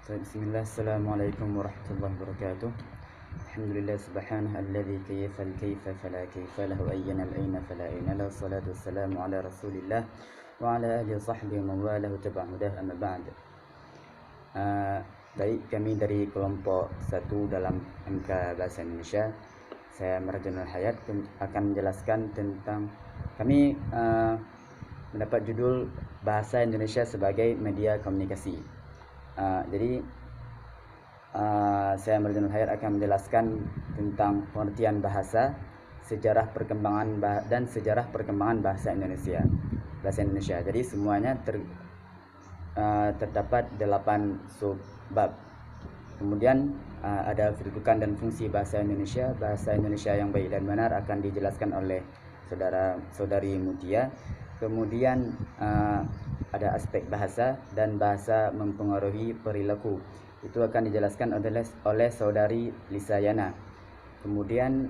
Bismillah, Assalamualaikum warahmatullahi wabarakatuh. Alhamdulillah subhanahu alladhi kayfa al-kayfa fala kayfa lahu ayyana al-ayna fala ayna lahu salatu wassalamu ala rasulillah wa ala alihi wa sahbihi wa mawalahu tabi'ahudah amma ba'd. Baik, kami dari kelompok 1 dalam MK Bahasa Indonesia, saya Marjanul Hayat akan menjelaskan tentang kami mendapat judul Bahasa Indonesia sebagai Media Komunikasi. Jadi saya Marjanul Hayat akan menjelaskan tentang pengertian bahasa, sejarah perkembangan dan sejarah perkembangan bahasa Indonesia. Jadi semuanya terdapat 8 subbab. Kemudian ada kedudukan dan fungsi bahasa Indonesia. Bahasa Indonesia yang baik dan benar akan dijelaskan oleh saudari Mutia. Kemudian ada aspek bahasa dan bahasa mempengaruhi perilaku. Itu akan dijelaskan oleh saudari Lisayana. Kemudian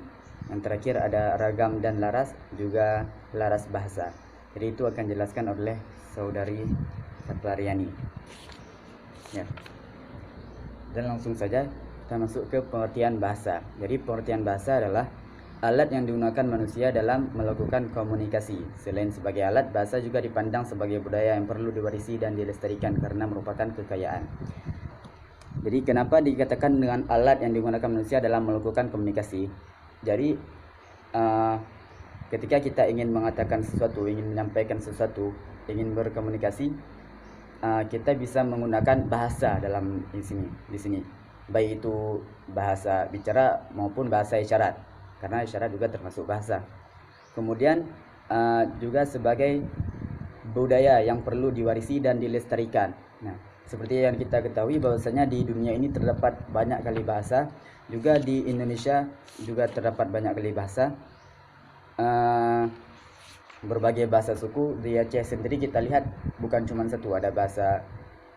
yang terakhir ada ragam dan laras, juga laras bahasa. Jadi itu akan dijelaskan oleh saudari Fatlariani. Ya. Dan langsung saja kita masuk ke pengertian bahasa. Jadi pengertian bahasa adalah alat yang digunakan manusia dalam melakukan komunikasi. Selain sebagai alat, bahasa juga dipandang sebagai budaya yang perlu diwarisi dan dilestarikan karena merupakan kekayaan. Jadi kenapa dikatakan dengan alat yang digunakan manusia dalam melakukan komunikasi? Jadi ketika kita ingin mengatakan sesuatu, ingin menyampaikan sesuatu, ingin berkomunikasi, kita bisa menggunakan bahasa dalam di sini. Baik itu bahasa bicara maupun bahasa isyarat. Karena isyarat juga termasuk bahasa. Kemudian juga sebagai budaya yang perlu diwarisi dan dilestarikan. Nah, seperti yang kita ketahui bahwasanya di dunia ini terdapat banyak kali bahasa. Juga di Indonesia juga terdapat banyak kali bahasa. Berbagai bahasa suku. Di Aceh sendiri kita lihat bukan cuma satu, ada bahasa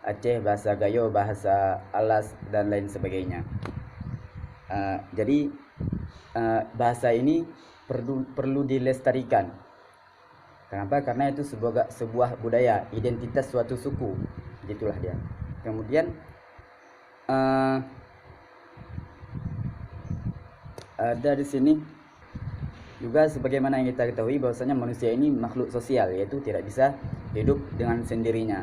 Aceh, bahasa Gayo, bahasa Alas dan lain sebagainya. Jadi bahasa ini perlu dilestarikan. Kenapa? Karena itu sebuah budaya, identitas suatu suku. Begitulah dia. Kemudian ada di sini juga sebagaimana yang kita ketahui bahwasanya manusia ini makhluk sosial, yaitu tidak bisa hidup dengan sendirinya.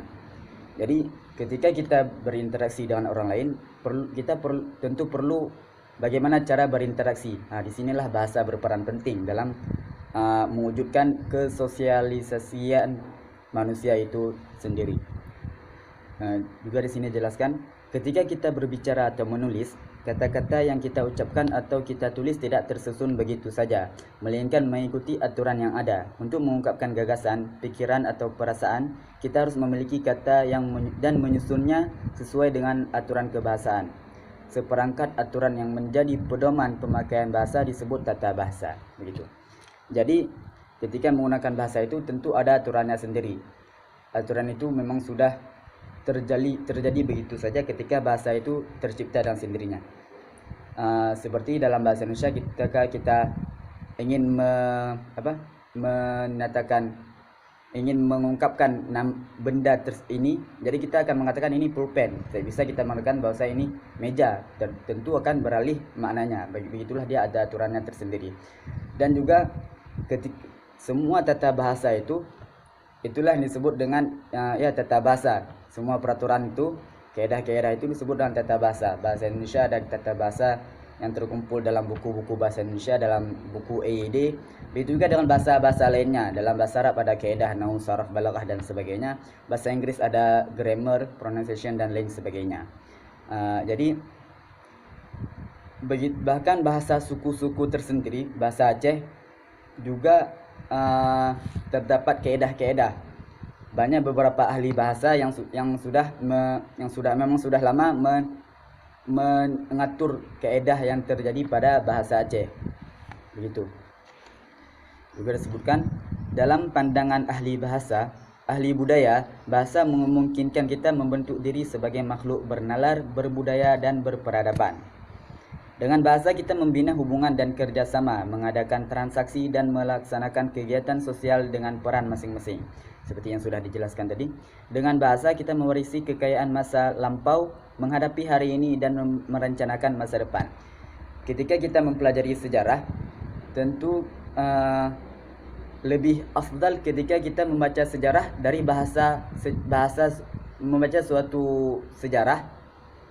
Jadi ketika kita berinteraksi dengan orang lain, kita tentu perlu bagaimana cara berinteraksi. Disinilah bahasa berperan penting dalam mewujudkan kesosialisasian manusia itu sendiri. Juga di sini jelaskan, ketika kita berbicara atau menulis, kata-kata yang kita ucapkan atau kita tulis tidak tersusun begitu saja, melainkan mengikuti aturan yang ada. Untuk mengungkapkan gagasan, pikiran atau perasaan, kita harus memiliki kata dan menyusunnya sesuai dengan aturan kebahasaan. Seperangkat aturan yang menjadi pedoman pemakaian bahasa disebut tata bahasa. Begitu. Jadi ketika menggunakan bahasa itu tentu ada aturannya sendiri. Aturan itu memang sudah terjadi begitu saja ketika bahasa itu tercipta dengan sendirinya. Seperti dalam bahasa Indonesia ketika kita ingin ingin mengungkapkan benda ini, jadi kita akan mengatakan ini pulpen. Bisa kita mengatakan bahasa ini meja, dan tentu akan beralih maknanya. Begitulah dia ada aturannya tersendiri. Dan juga semua tata bahasa itulah yang disebut dengan tata bahasa. Semua peraturan itu, kaedah-kaedah itu disebut dengan tata bahasa. Bahasa Indonesia ada tata bahasa yang terkumpul dalam buku-buku bahasa Indonesia, dalam buku EYD. Begitu juga dengan bahasa-bahasa lainnya. Dalam bahasa Arab ada kaedah, nahwu, saraf, balaghah dan sebagainya. Bahasa Inggris ada grammar, pronunciation dan lain sebagainya. Jadi bahkan bahasa suku-suku tersendiri, bahasa Aceh juga terdapat kaedah-kaedah. Banyak beberapa ahli bahasa yang memang sudah lama mengatur kaedah yang terjadi pada bahasa Aceh. Begitu. Juga disebutkan dalam pandangan ahli bahasa, ahli budaya, bahasa memungkinkan kita membentuk diri sebagai makhluk bernalar, berbudaya dan berperadaban. Dengan bahasa kita membina hubungan dan kerjasama, mengadakan transaksi dan melaksanakan kegiatan sosial dengan peran masing-masing. Seperti yang sudah dijelaskan tadi, dengan bahasa kita mewarisi kekayaan masa lampau menghadapi hari ini dan merencanakan masa depan. Ketika kita mempelajari sejarah, tentu lebih afdal ketika kita membaca sejarah dari bahasa membaca suatu sejarah,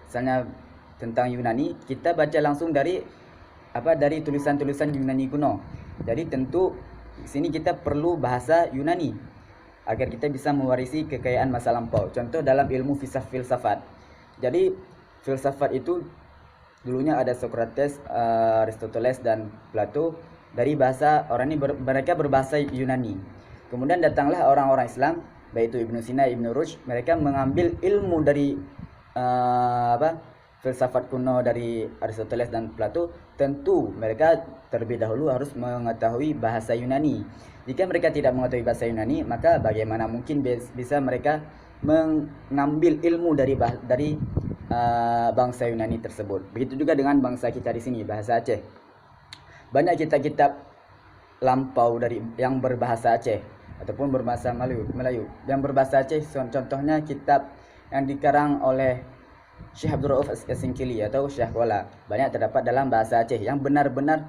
misalnya tentang Yunani, kita baca langsung dari tulisan-tulisan Yunani kuno. Jadi tentu di sini kita perlu bahasa Yunani agar kita bisa mewarisi kekayaan masa lampau. Contoh dalam ilmu filsafat. Jadi filsafat itu dulunya ada Socrates, Aristoteles dan Plato. Dari bahasa orang ini mereka berbahasa Yunani. Kemudian datanglah orang-orang Islam, baik itu Ibnu Sina, Ibnu Rushd. Mereka mengambil ilmu dari filsafat kuno dari Aristoteles dan Plato. Tentu mereka terlebih dahulu harus mengetahui bahasa Yunani. Jika mereka tidak mengetahui bahasa Yunani, maka bagaimana mungkin bisa mereka mengambil ilmu dari bangsa Yunani tersebut. Begitu juga dengan bangsa kita di sini, bahasa Aceh. Banyak kitab-kitab lampau dari yang berbahasa Aceh ataupun berbahasa Melayu. Yang berbahasa Aceh contohnya kitab yang dikarang oleh Syekh Abdul Rauf As-Singkili atau Syekh Kuala. Banyak terdapat dalam bahasa Aceh yang benar-benar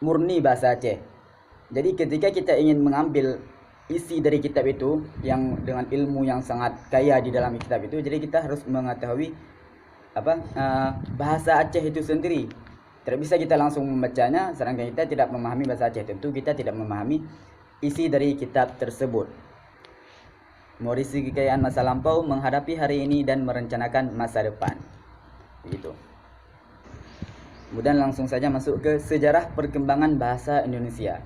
murni bahasa Aceh. Jadi ketika kita ingin mengambil isi dari kitab itu yang dengan ilmu yang sangat kaya di dalam kitab itu, jadi kita harus mengetahui bahasa Aceh itu sendiri. Tidak bisa kita langsung membacanya sedangkan kita tidak memahami bahasa Aceh. Tentu kita tidak memahami isi dari kitab tersebut. Mewarisi kekayaan masa lampau, menghadapi hari ini dan merencanakan masa depan. Begitu. Kemudian langsung saja masuk ke sejarah perkembangan bahasa Indonesia.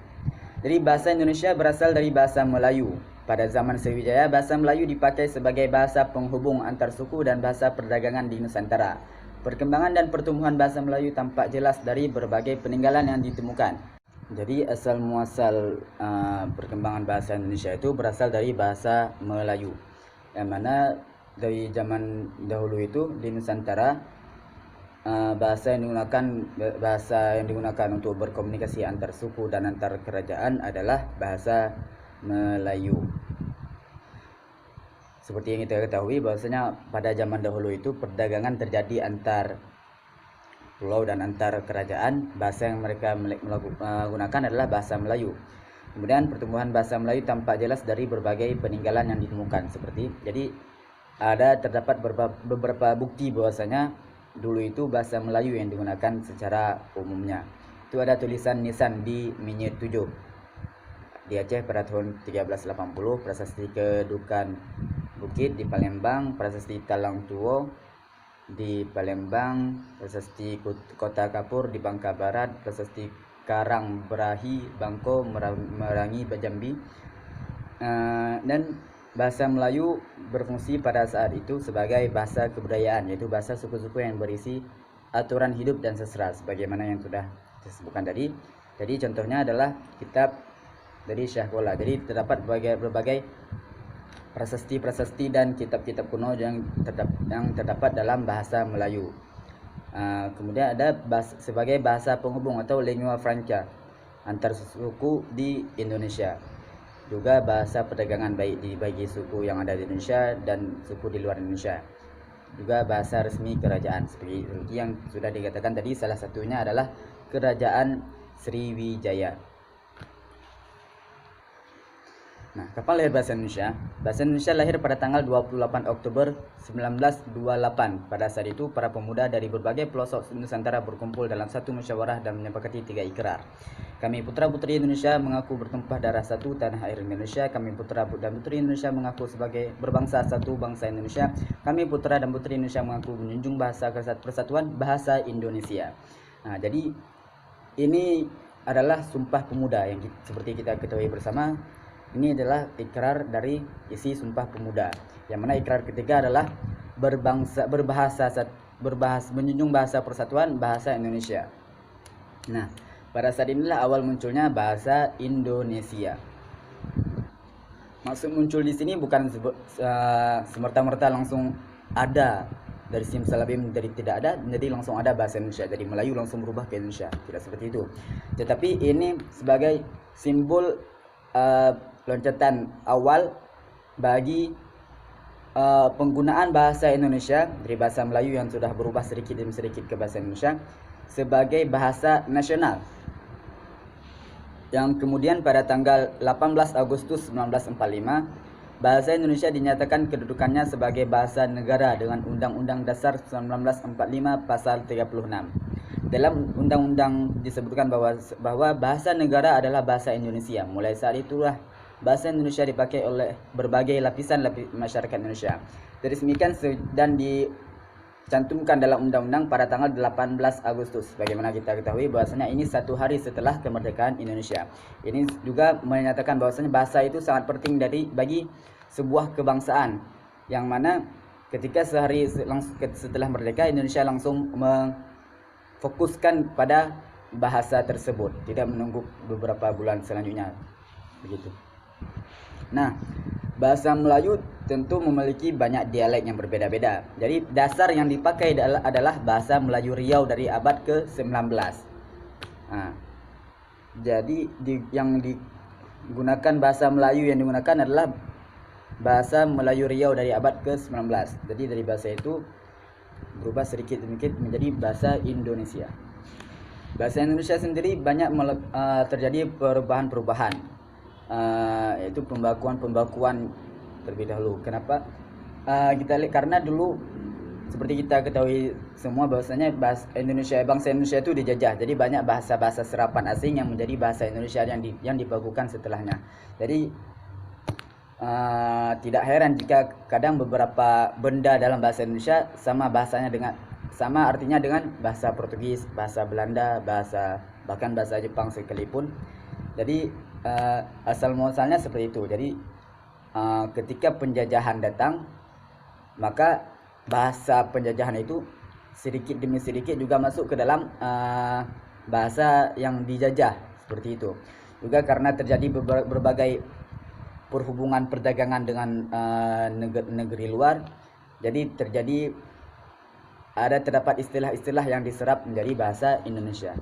Jadi bahasa Indonesia berasal dari bahasa Melayu. Pada zaman Sriwijaya, bahasa Melayu dipakai sebagai bahasa penghubung antar suku dan bahasa perdagangan di Nusantara. Perkembangan dan pertumbuhan bahasa Melayu tampak jelas dari berbagai peninggalan yang ditemukan. Jadi asal muasal perkembangan bahasa Indonesia itu berasal dari bahasa Melayu. Yang mana dari zaman dahulu itu di Nusantara bahasa yang digunakan untuk berkomunikasi antar suku dan antar kerajaan adalah bahasa Melayu. Seperti yang kita ketahui bahwasanya pada zaman dahulu itu perdagangan terjadi antar pulau dan antar kerajaan. Bahasa yang mereka gunakan adalah bahasa Melayu. Kemudian pertumbuhan bahasa Melayu tampak jelas dari berbagai peninggalan yang ditemukan. Jadi terdapat beberapa bukti bahwasanya dulu itu bahasa Melayu yang digunakan secara umumnya. Itu ada tulisan nisan di Minyit 7 di Aceh pada tahun 1380, prasasti Kedukan Bukit di Palembang, prasasti Talang Tuo di Palembang, prasasti Kota Kapur di Bangka Barat, prasasti Karang Berahi Bangko Merangi Jambi. Dan bahasa Melayu berfungsi pada saat itu sebagai bahasa kebudayaan, yaitu bahasa suku-suku yang berisi aturan hidup dan sastra sebagaimana yang sudah disebutkan tadi. Jadi contohnya adalah kitab dari Syekh Kuala. Jadi terdapat berbagai prasasti dan kitab-kitab kuno yang terdapat dalam bahasa Melayu. Kemudian ada sebagai bahasa penghubung atau lingua franca antar suku di Indonesia. Juga bahasa perdagangan baik bagi suku yang ada di Indonesia dan suku di luar Indonesia. Juga bahasa resmi kerajaan seperti yang sudah dikatakan tadi, salah satunya adalah Kerajaan Sriwijaya. Nah, kapan lahir bahasa Indonesia? Bahasa Indonesia lahir pada tanggal 28 Oktober 1928. Pada saat itu, para pemuda dari berbagai pelosok Nusantara berkumpul dalam satu musyawarah dan menyepakati 3 ikrar. Kami putra-putri Indonesia mengaku bertumpah darah satu tanah air Indonesia. Kami putra dan putri Indonesia mengaku sebagai berbangsa satu bangsa Indonesia. Kami putra dan putri Indonesia mengaku menjunjung bahasa persatuan bahasa Indonesia. Nah, jadi ini adalah Sumpah Pemuda yang seperti kita ketahui bersama. Ini adalah ikrar dari isi Sumpah Pemuda. Yang mana ikrar ketiga adalah menjunjung bahasa persatuan bahasa Indonesia. Nah, pada saat inilah awal munculnya bahasa Indonesia. Maksud muncul di sini bukan semerta-merta langsung ada dari simsalabim dari tidak ada menjadi langsung ada bahasa Indonesia. Jadi Melayu langsung berubah ke Indonesia. Tidak seperti itu. Tetapi ini sebagai simbol loncatan awal bagi penggunaan bahasa Indonesia dari bahasa Melayu yang sudah berubah sedikit demi sedikit ke bahasa Indonesia sebagai bahasa nasional. Yang kemudian pada tanggal 18 Agustus 1945, bahasa Indonesia dinyatakan kedudukannya sebagai bahasa negara dengan Undang-Undang Dasar 1945 Pasal 36. Dalam undang-undang disebutkan bahwa bahasa negara adalah bahasa Indonesia. Mulai saat itulah bahasa Indonesia dipakai oleh berbagai lapisan masyarakat Indonesia. Diresmikan dan dicantumkan dalam undang-undang pada tanggal 18 Agustus. Bagaimana kita ketahui bahwasanya ini 1 hari setelah kemerdekaan Indonesia. Ini juga menyatakan bahwasanya bahasa itu sangat penting bagi sebuah kebangsaan, yang mana ketika sehari setelah merdeka, Indonesia langsung memfokuskan pada bahasa tersebut, tidak menunggu beberapa bulan selanjutnya, begitu. Nah, bahasa Melayu tentu memiliki banyak dialek yang berbeda-beda. Jadi dasar yang dipakai adalah bahasa Melayu Riau dari abad ke-19. Nah, jadi yang digunakan bahasa Melayu yang digunakan adalah bahasa Melayu Riau dari abad ke-19. Jadi dari bahasa itu berubah sedikit demi sedikit menjadi bahasa Indonesia. Bahasa Indonesia sendiri banyak terjadi perubahan-perubahan. Yaitu pembakuan terlebih dahulu. Kenapa? Kita lihat karena dulu seperti kita ketahui semua bahwasanya bangsa Indonesia itu dijajah. Jadi banyak bahasa-bahasa serapan asing yang menjadi bahasa Indonesia yang dibakukan setelahnya. Jadi tidak heran jika kadang beberapa benda dalam bahasa Indonesia sama artinya dengan bahasa Portugis, bahasa Belanda, bahkan bahasa Jepang sekalipun. Jadi asal muasalnya seperti itu. Jadi ketika penjajahan datang, maka bahasa penjajahan itu sedikit demi sedikit juga masuk ke dalam bahasa yang dijajah, seperti itu. Juga karena terjadi berbagai perhubungan perdagangan dengan negeri luar, jadi terdapat istilah-istilah yang diserap menjadi bahasa Indonesia.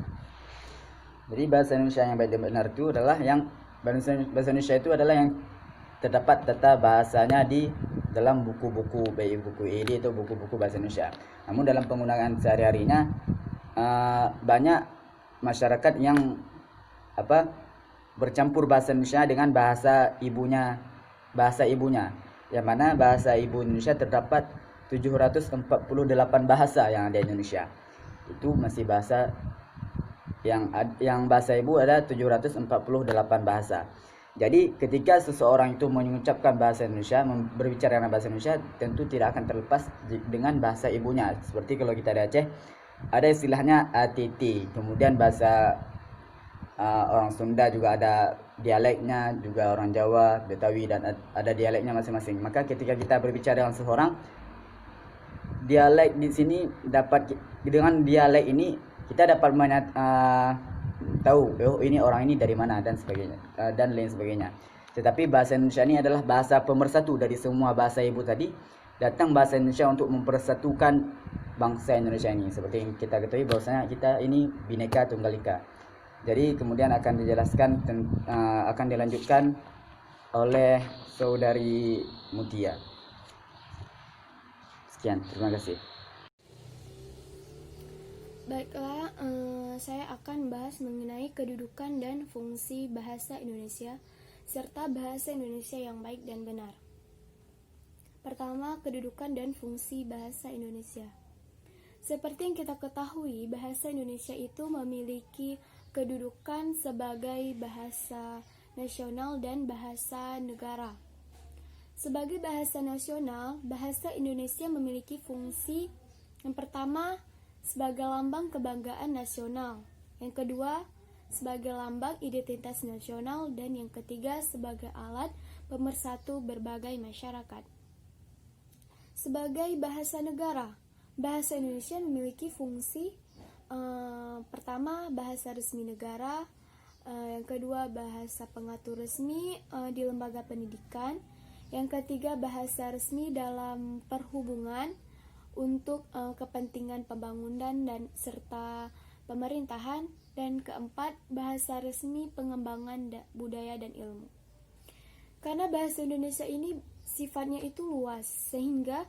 Jadi bahasa Indonesia yang baik dan benar itu adalah bahasa Indonesia itu adalah yang terdapat data bahasanya di dalam buku-buku, baik buku ED atau buku-buku bahasa Indonesia. Namun dalam penggunaan sehari-harinya banyak masyarakat yang bercampur bahasa Indonesia dengan bahasa ibunya, yang mana bahasa ibu Indonesia terdapat 748 bahasa yang ada di Indonesia. Itu masih bahasa yang bahasa ibu ada 748 bahasa. Jadi ketika seseorang itu mengucapkan bahasa Indonesia, berbicara dengan bahasa Indonesia, tentu tidak akan terlepas dengan bahasa ibunya. Seperti kalau kita di Aceh, ada istilahnya ATT. Kemudian bahasa orang Sunda juga ada dialeknya, juga orang Jawa, Betawi, dan ada dialeknya masing-masing. Maka ketika kita berbicara dengan seseorang, dialek di sini dengan dialek ini kita dapat tahu ini orang ini dari mana dan sebagainya, dan lain sebagainya. Tetapi bahasa Indonesia ini adalah bahasa pemersatu dari semua bahasa ibu tadi. Datang bahasa Indonesia untuk mempersatukan bangsa Indonesia ini. Seperti yang kita ketahui bahwasanya kita ini Bhinneka Tunggal Ika. Jadi kemudian akan dilanjutkan oleh saudari Mutia. Sekian, terima kasih. Baiklah, saya akan bahas mengenai kedudukan dan fungsi bahasa Indonesia serta bahasa Indonesia yang baik dan benar. Pertama, kedudukan dan fungsi bahasa Indonesia. Seperti yang kita ketahui, bahasa Indonesia itu memiliki kedudukan sebagai bahasa nasional dan bahasa negara. Sebagai bahasa nasional, bahasa Indonesia memiliki fungsi yang pertama sebagai lambang kebanggaan nasional, yang kedua sebagai lambang identitas nasional, dan yang ketiga sebagai alat pemersatu berbagai masyarakat. Sebagai bahasa negara, bahasa Indonesia memiliki fungsi pertama bahasa resmi negara, yang kedua bahasa pengatur resmi di lembaga pendidikan, yang ketiga bahasa resmi dalam perhubungan untuk kepentingan pembangunan dan serta pemerintahan, dan keempat bahasa resmi pengembangan budaya dan ilmu. Karena bahasa Indonesia ini sifatnya itu luas sehingga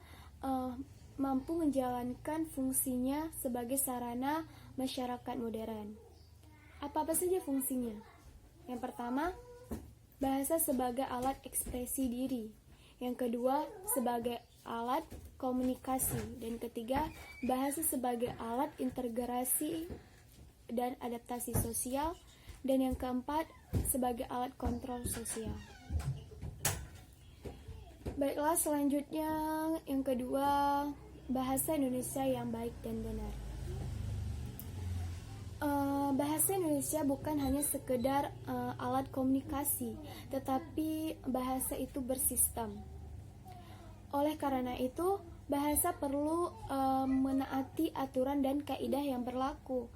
mampu menjalankan fungsinya sebagai sarana masyarakat modern. Apa-apa saja fungsinya? Yang pertama, bahasa sebagai alat ekspresi diri. Yang kedua, sebagai alat komunikasi. Dan ketiga, bahasa sebagai alat integrasi dan adaptasi sosial. Dan yang keempat, sebagai alat kontrol sosial. Baiklah, selanjutnya yang kedua, bahasa Indonesia yang baik dan benar. Bahasa Indonesia bukan hanya sekedar alat komunikasi, tetapi bahasa itu bersistem. Oleh karena itu, bahasa perlu menaati aturan dan kaidah yang berlaku.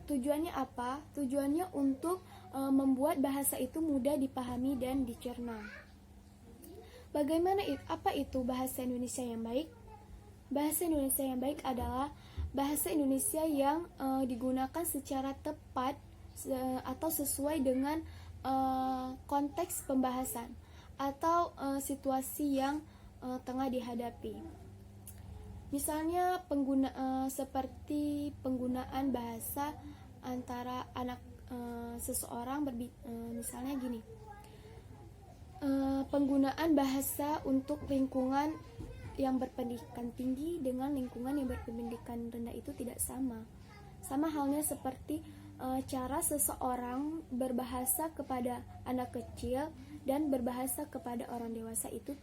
Tujuannya apa? Tujuannya untuk membuat bahasa itu mudah dipahami dan dicerna. Apa itu bahasa Indonesia yang baik? Bahasa Indonesia yang baik adalah bahasa Indonesia yang digunakan secara tepat atau sesuai dengan konteks pembahasan atau situasi yang tengah dihadapi. Misalnya seperti penggunaan bahasa antara anak seseorang misalnya gini. Penggunaan bahasa untuk lingkungan yang berpendidikan tinggi dengan lingkungan yang berpendidikan rendah itu tidak sama. Sama halnya seperti cara seseorang berbahasa kepada anak kecil dan berbahasa kepada orang dewasa itu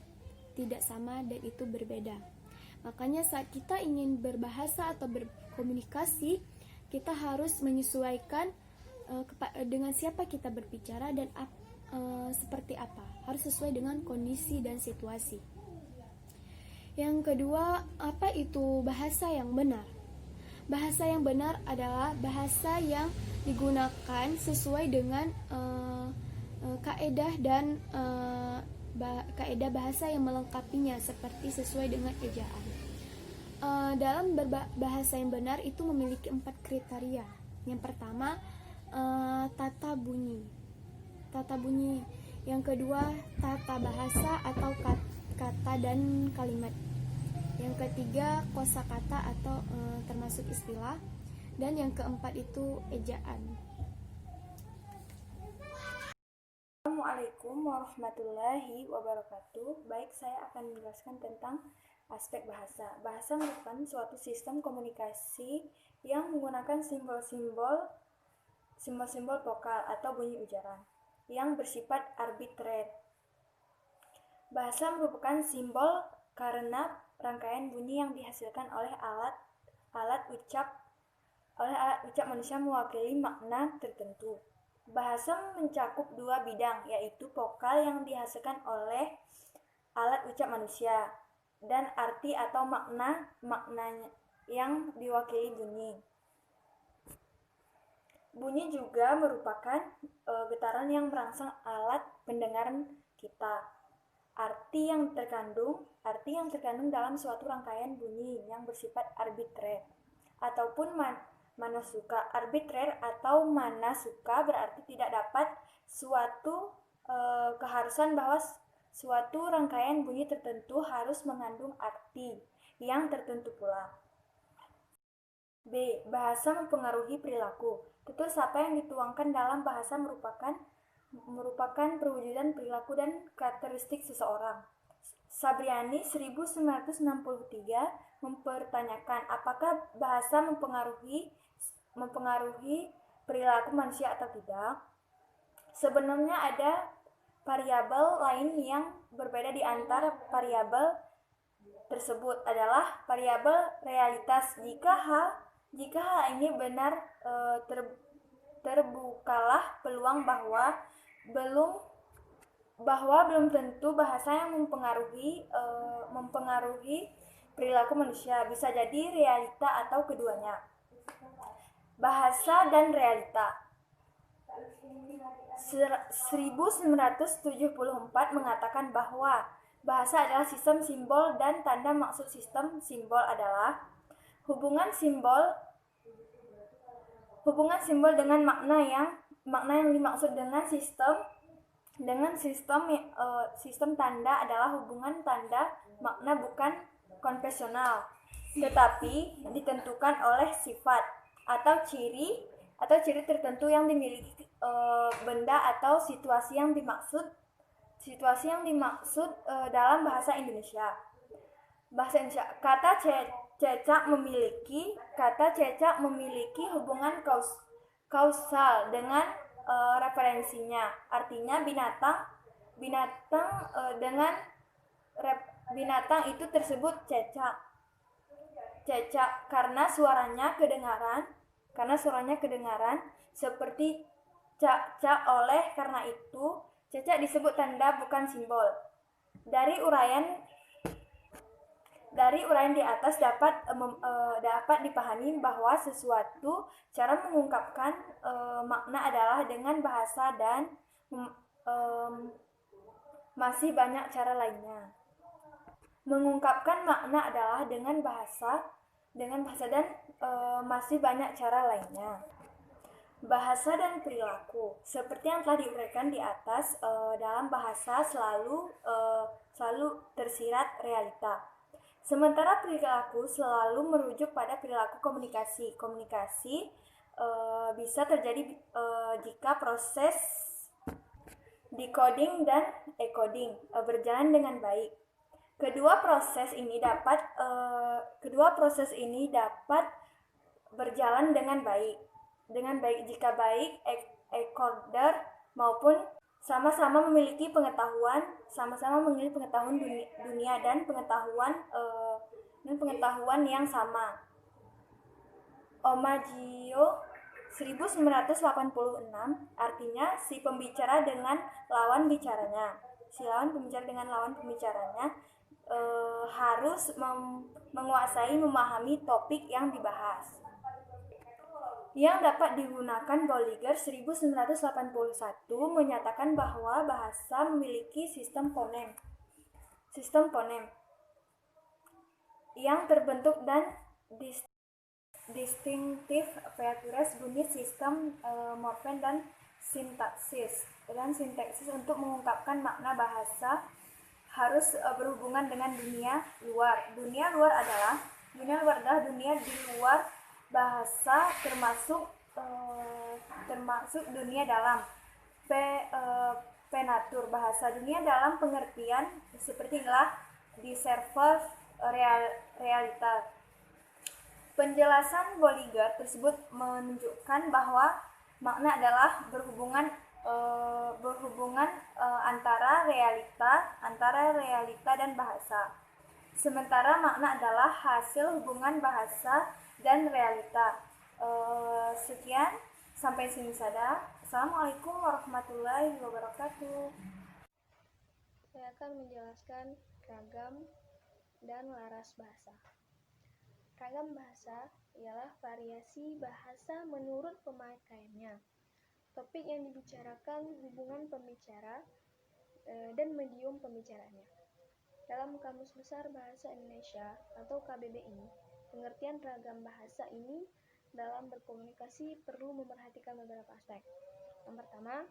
tidak sama dan itu berbeda. Makanya saat kita ingin berbahasa atau berkomunikasi, kita harus menyesuaikan dengan siapa kita berbicara dan seperti apa. Harus sesuai dengan kondisi dan situasi. Yang kedua, apa itu bahasa yang benar? Bahasa yang benar adalah bahasa yang digunakan sesuai dengan kaedah dan kaedah bahasa yang melengkapinya, seperti sesuai dengan ejaan. Dalam berbahasa yang benar itu memiliki 4 kriteria. Yang pertama, tata bunyi. Yang kedua, tata bahasa atau kata dan kalimat. Yang ketiga, kosakata atau termasuk istilah. Dan yang keempat itu ejaan. Assalamualaikum warahmatullahi wabarakatuh. Baik, saya akan menjelaskan tentang aspek bahasa. Bahasa merupakan suatu sistem komunikasi yang menggunakan simbol-simbol vokal atau bunyi ujaran yang bersifat arbitrer. Bahasa merupakan simbol karena rangkaian bunyi yang dihasilkan oleh alat ucap manusia mewakili makna tertentu. Bahasa mencakup 2 bidang, yaitu vokal yang dihasilkan oleh alat ucap manusia dan arti atau maknanya yang diwakili bunyi. Bunyi juga merupakan getaran yang merangsang alat pendengaran kita. Arti yang terkandung dalam suatu rangkaian bunyi yang bersifat arbitrer ataupun manasuka. Arbitrer atau manasuka berarti tidak dapat suatu keharusan bahwa suatu rangkaian bunyi tertentu harus mengandung arti yang tertentu pula. B. Bahasa mempengaruhi perilaku. Tutur sapa yang dituangkan dalam bahasa merupakan perwujudan perilaku dan karakteristik seseorang. Sabriani 1963 mempertanyakan apakah bahasa mempengaruhi perilaku manusia atau tidak. Sebenarnya ada variabel lain yang berbeda di antara variabel tersebut adalah variabel realitas. Jika hal ini benar, terbukalah peluang bahwa belum tentu bahasa yang mempengaruhi perilaku manusia, bisa jadi realita atau keduanya. Bahasa dan realita. 1974 mengatakan bahwa bahasa adalah sistem simbol dan tanda. Maksud sistem simbol adalah hubungan simbol dengan makna yang dimaksud dengan sistem Dengan sistem tanda adalah hubungan tanda makna bukan konvensional, tetapi ditentukan oleh sifat atau ciri tertentu yang dimiliki benda atau situasi yang dimaksud dalam bahasa Indonesia. Kata cecak memiliki hubungan kausal dengan referensinya. Artinya binatang itu tersebut cecak karena suaranya kedengaran seperti cak oleh karena itu cecak disebut tanda bukan simbol. Dari uraian di atas dapat dipahami bahwa sesuatu cara mengungkapkan makna adalah dengan bahasa dan masih banyak cara lainnya. Mengungkapkan makna adalah dengan bahasa dan masih banyak cara lainnya. Bahasa dan perilaku, seperti yang telah diuraikan di atas, dalam bahasa selalu tersirat realita. Sementara perilaku selalu merujuk pada perilaku komunikasi. Komunikasi bisa terjadi jika proses decoding dan encoding berjalan dengan baik. Kedua proses ini dapat berjalan dengan baik jika baik encoder maupun sama-sama memiliki pengetahuan dunia dan pengetahuan yang sama. Omaggio 1986 artinya si pembicara dengan lawan bicaranya. Harus memahami topik yang dibahas. Yang dapat digunakan Bolliger 1981 menyatakan bahwa bahasa memiliki sistem fonem yang terbentuk dan distinctive features bunyi sistem morfem dan sintaksis untuk mengungkapkan makna bahasa harus berhubungan dengan dunia luar. Dunia luar adalah dunia di luar bahasa, termasuk dunia dalam. Penatur bahasa, dunia dalam pengertian seperti inilah di server realita. Penjelasan Bolliger tersebut menunjukkan bahwa makna adalah berhubungan antara realita dan bahasa. Sementara makna adalah hasil hubungan bahasa dan realita. Sekian, sampai sini saja. Assalamualaikum warahmatullahi wabarakatuh. Saya akan menjelaskan ragam dan laras bahasa. Ragam bahasa ialah variasi bahasa menurut pemakaiannya. Topik yang dibicarakan, hubungan pembicara, dan medium pembicaranya. Dalam Kamus Besar Bahasa Indonesia atau KBBI, pengertian ragam bahasa ini dalam berkomunikasi perlu memperhatikan beberapa aspek. Yang pertama,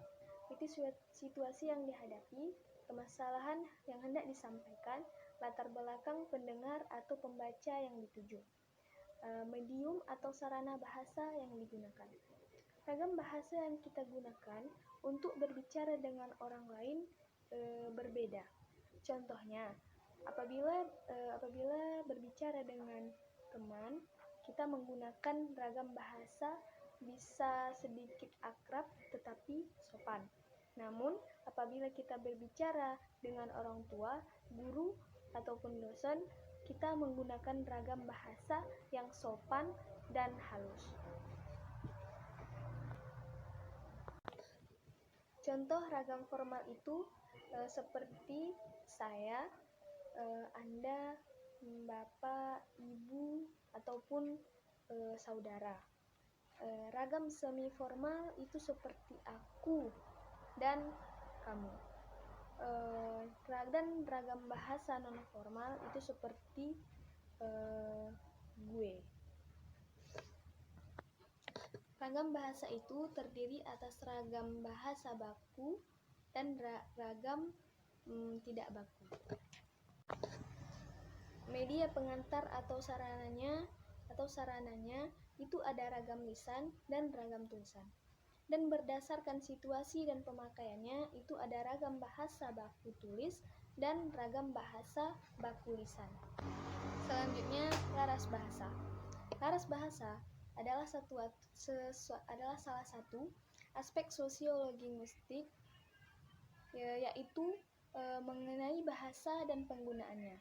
itu situasi yang dihadapi, permasalahan yang hendak disampaikan, latar belakang pendengar atau pembaca yang dituju, medium atau sarana bahasa yang digunakan. Ragam bahasa yang kita gunakan untuk berbicara dengan orang lain berbeda. Contohnya, apabila berbicara dengan teman, kita menggunakan ragam bahasa bisa sedikit akrab tetapi sopan. Namun, apabila kita berbicara dengan orang tua, guru, ataupun dosen, kita menggunakan ragam bahasa yang sopan dan halus. Contoh ragam formal itu seperti saya, Anda, Bapak, Ibu, ataupun saudara. Ragam semi formal itu seperti aku dan kamu. Dan ragam bahasa non formal itu seperti gue. Ragam bahasa itu terdiri atas ragam bahasa baku, dan ragam tidak baku. Media pengantar atau sarananya itu ada ragam lisan dan ragam tulisan. Dan berdasarkan situasi dan pemakaiannya itu ada ragam bahasa baku tulis dan ragam bahasa baku lisan. Selanjutnya, laras bahasa. Laras bahasa adalah salah satu aspek sosiologinguistik yaitu mengenai bahasa dan penggunaannya.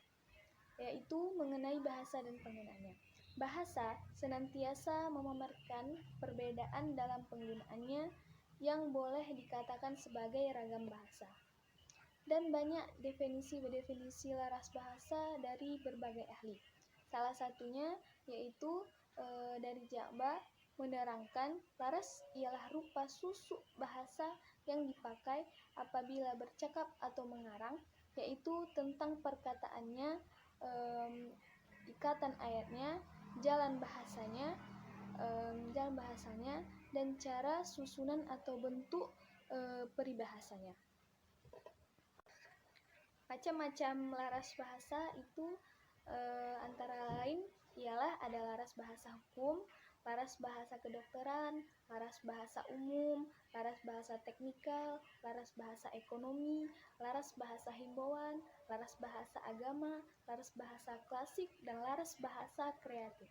Bahasa senantiasa memamerkan perbedaan dalam penggunaannya yang boleh dikatakan sebagai ragam bahasa. Dan banyak definisi laras bahasa dari berbagai ahli. Salah satunya yaitu dari Jakba menerangkan laras ialah rupa susuk bahasa yang dipakai apabila bercakap atau mengarang, yaitu tentang perkataannya, ikatan ayatnya, jalan bahasanya, dan cara susunan atau bentuk peribahasanya. Macam-macam laras bahasa itu antara lain ialah ada laras bahasa hukum, laras bahasa kedokteran, laras bahasa umum, laras bahasa teknikal, laras bahasa ekonomi, laras bahasa himbauan, laras bahasa agama, laras bahasa klasik, dan laras bahasa kreatif.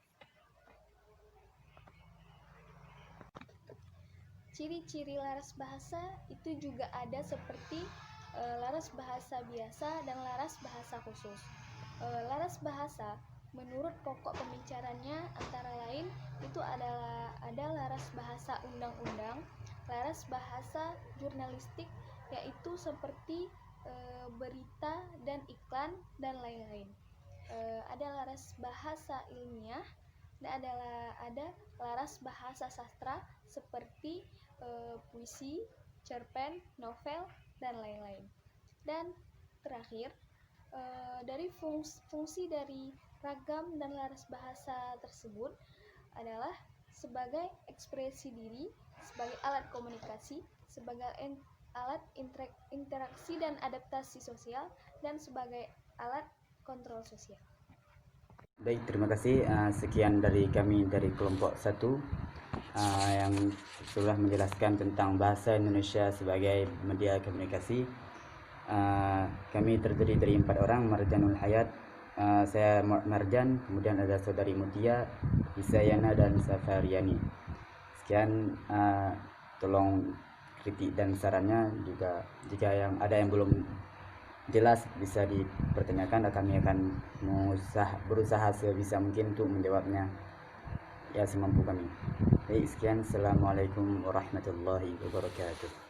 Ciri-ciri laras bahasa itu juga ada seperti laras bahasa biasa dan laras bahasa khusus. Laras bahasa menurut pokok pembicaranya antara lain itu adalah ada laras bahasa undang-undang, laras bahasa jurnalistik yaitu seperti berita dan iklan dan lain-lain. Ada laras bahasa ilmiah dan ada laras bahasa sastra seperti puisi, cerpen, novel, dan lain-lain. Dan terakhir, dari fungsi dari ragam dan laras bahasa tersebut adalah sebagai ekspresi diri, sebagai alat komunikasi, sebagai alat interaksi dan adaptasi sosial, dan sebagai alat kontrol sosial. Baik, terima kasih. Sekian dari kami dari kelompok 1 yang sudah menjelaskan tentang bahasa Indonesia sebagai media komunikasi. Kami terdiri dari 4 orang, Marjanul Hayat, saya Marjan, kemudian ada saudari Mutia, Isayana, dan Safariani. Sekian, tolong kritik dan sarannya juga jika ada yang belum jelas bisa dipertanyakan dan kami akan berusaha sebisa mungkin untuk menjawabnya ya semampu kami. Baik, sekian. Assalamualaikum warahmatullahi wabarakatuh.